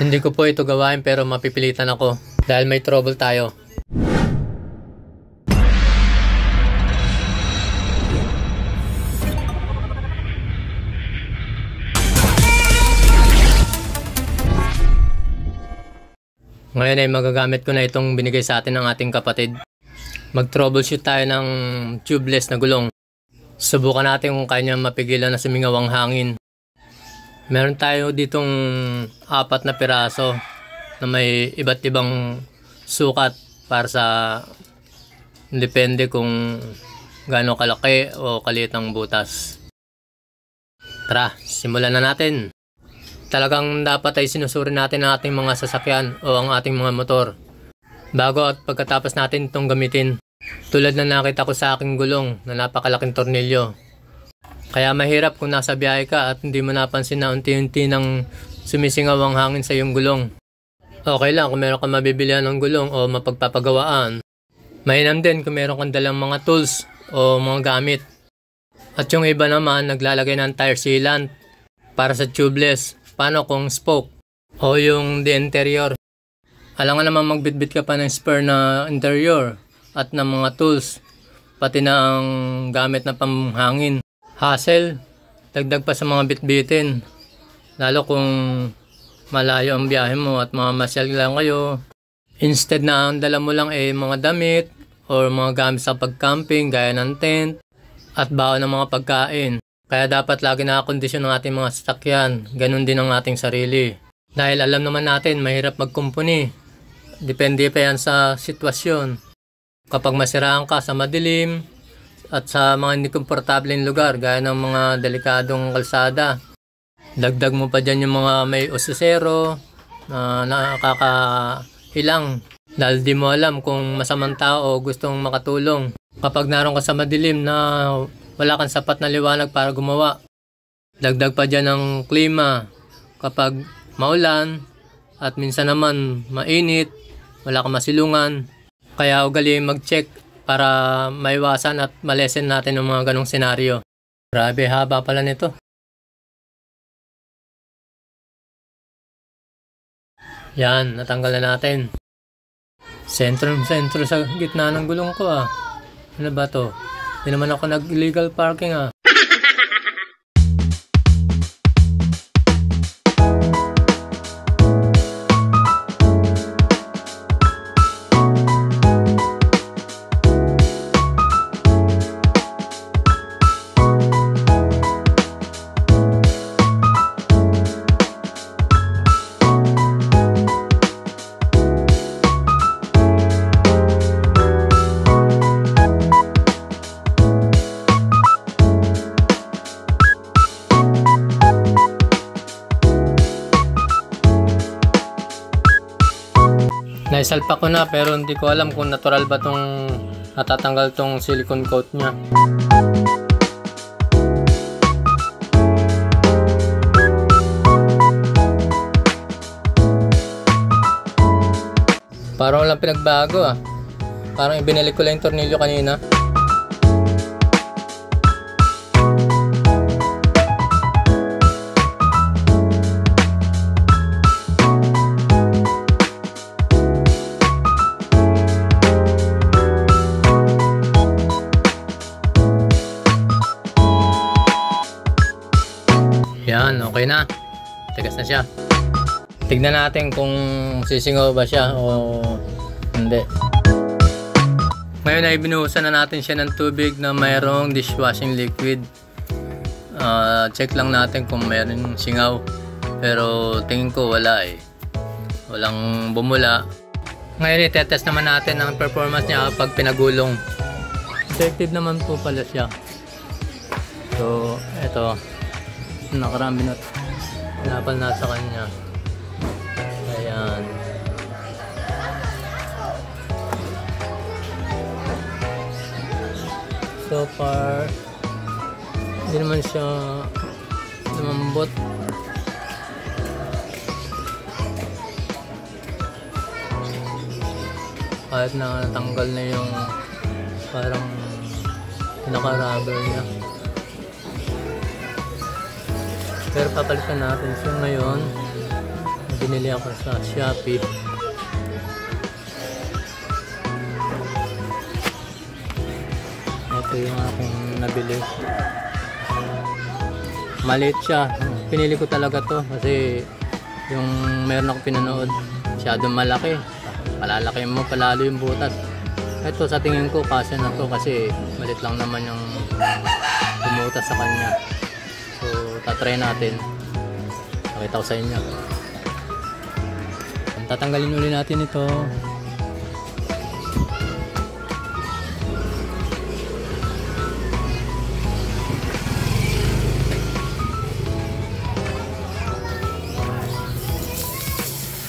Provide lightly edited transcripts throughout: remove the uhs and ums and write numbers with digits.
Hindi ko po ito gawain pero mapipilitan ako dahil may trouble tayo. Ngayon ay magagamit ko na itong binigay sa atin ng ating kapatid. Mag-troubleshoot tayo ng tubeless na gulong. Subukan natin kung kanya mapigilan na sumingaw ang hangin. Meron tayo ditong 4 na piraso na may iba't ibang sukat para sa depende kung gaano kalaki o kaliit ang butas. Tara, simulan na natin. Talagang dapat ay sinusuri natin ang ating mga sasakyan o ang ating mga motor bago at pagkatapos natin itong gamitin. Tulad na nakita ko sa aking gulong na napakalaking tornilyo. Kaya mahirap kung nasa biyahe ka at hindi mo napansin na unti-unti nang sumisingaw ang hangin sa iyong gulong. Okay lang kung meron kang mabibilihan ng gulong o mapagpapagawaan. Mainam din kung meron kang dalang mga tools o mga gamit. At yung iba naman naglalagay ng tire sealant para sa tubeless. Paano kung spoke o yung the interior? Alam nga naman magbitbit ka pa ng spare na interior at ng mga tools, pati na ang gamit na pamhangin. Hassle, dagdag pa sa mga bitbitin. Lalo kung malayo ang biyahe mo at mamasyal lang kayo. Instead na ang dala mo lang ay mga damit o mga gamit sa pagcamping gaya ng tent at baon ng mga pagkain. Kaya dapat lagi nakakondisyon ng ating mga sasakyan. Ganun din ang ating sarili. Dahil alam naman natin, mahirap magkumpuni. Depende pa yan sa sitwasyon. Kapag masiraan ka sa madilim at sa mga hindi komportableng lugar, gaya ng mga delikadong kalsada, dagdag mo pa dyan yung mga may usisero na nakakahilang. Dahil di mo alam kung masamang tao o gustong makatulong. Kapag naroon ka sa madilim na wala kang sapat na liwanag para gumawa. Dagdag pa dyan ng klima. Kapag maulan at minsan naman mainit, wala kang masilungan. Kaya ugaliin mag-check para maiwasan at malesen natin ang mga ganong senaryo. Grabe, haba pala nito. Yan, natanggal na natin. Sentro sa gitna ng gulong ko ah. Ano ba to? Hindi naman ako nag-illegal parking ah. Naisalpa ko na pero hindi ko alam kung natural ba tong natatanggal tong silicone coat nya. Parang walang pinagbago ah. Parang ibinalik ko lang yung tornilyo kanina. Yan, okay na. Tigas na siya. Tignan natin kung sisingaw ba siya o hindi. Ngayon ay binuhusan na natin siya ng tubig na mayroong dishwashing liquid. Check lang natin kung mayroong singaw. Pero tingin ko wala eh. Walang bumula. Ngayon itetest naman natin ang performance niya pag pinagulong. Effective naman po pala siya. So, eto. Nakarami na pinapal na sa kanya. Ayan. So far hindi naman siya lumambot. Kahit na natanggal na yung parang pinaka-rubber niya. Pero papalitan natin siya ngayon. Binili ako sa Shopee. Ito yung aking nabili. Maliit siya. Pinili ko talaga to kasi yung meron ako pinanood masyadong malaki. Palalaki mo palalo yung butas. Ito sa tingin ko kasya na to kasi maliit lang naman yung bumutas sa kanya. So tatry natin. Pakita ko sa inyo. Tatanggalin ulit natin ito.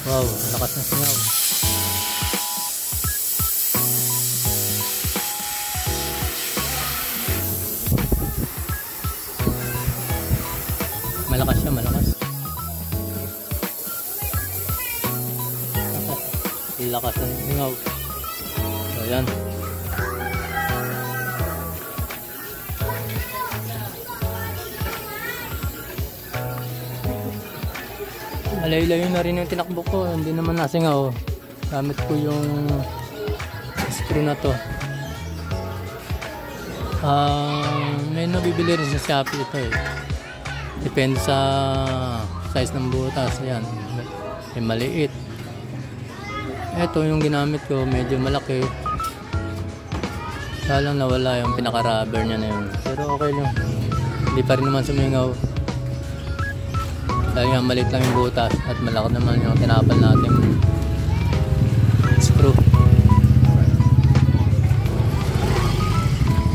Wow, lakas ng singaw. Malakas siya, malakas. Lakas ng singaw. So, yan. Malayo-layo na rin yung tinakbo ko. Hindi naman nasingaw. Gamit ko yung screw na to. May nabibili rin sa Shopee ito eh. Depende sa size ng butas. Ayan. May maliit. Ito yung ginamit ko. Medyo malaki. Kaya lang nawala yung pinaka-rubber niya na yun. Pero okay lang. Hindi pa rin naman sumingaw. Dahil nga maliit lang yung butas at malaki naman yung tinapal nating screw.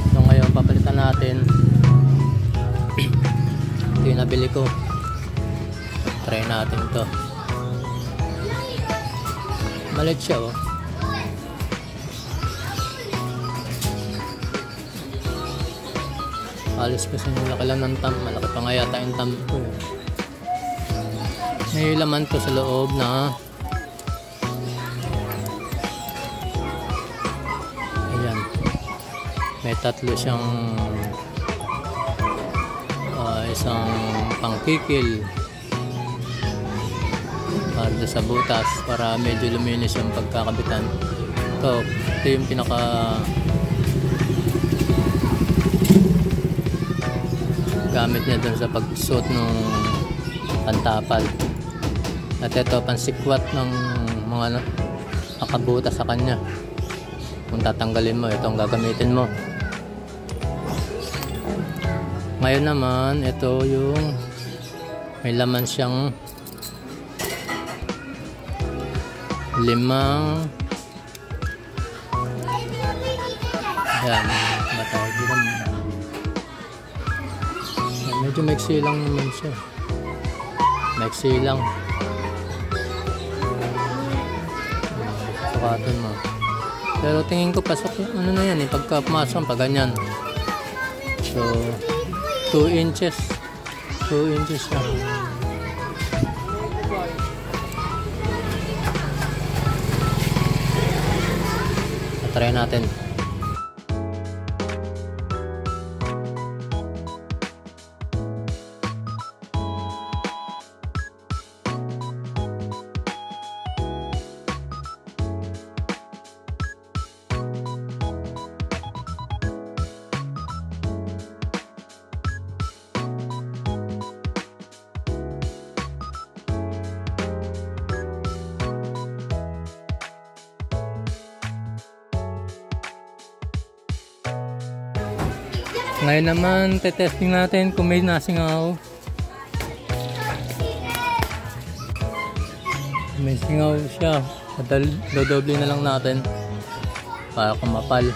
So ngayon papalitan natin. Ito yung nabili ko. Try natin ito. Maliit siya oh. Halos kasi yung laki lang ng thumb. Malaki pa nga yata yung thumb ko. May laman to sa loob na ayan. May tatlo siyang isang pangkikil para sa butas para medyo luminis yung pagkakabitan. Ito yung pinaka gamit niya dun sa pagsuot ng pantapal. At ito pansikwat ng mga nakabutas sa kanya. Kung tatanggalin mo, ito ang gagamitin mo. Ngayon naman, ito yung may laman siyang 5. Ayan, batawag dito. Medyo maiksi lang naman siya. Maiksi lang. Sukatan mo. Pero tingin ko pasok yung ano na yan eh. Pagka pumasok pa ganyan. So 2 inches. 2 inches lang. Try natin. Ngayon naman, testing natin kung may nasingaw. May singaw siya. Dodoble na lang natin para kumapal.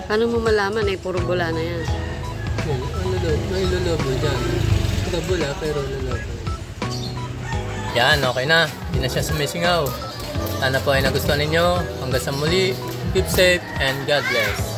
Paano mo malaman eh, puro bula na yan? May lulabo dyan. Ito bula pero lulabo. Yan, okay na. Hindi na siya sumisingaw. Sana po ay nagustuhan ninyo. Hanggang sa muli, keep safe and God bless.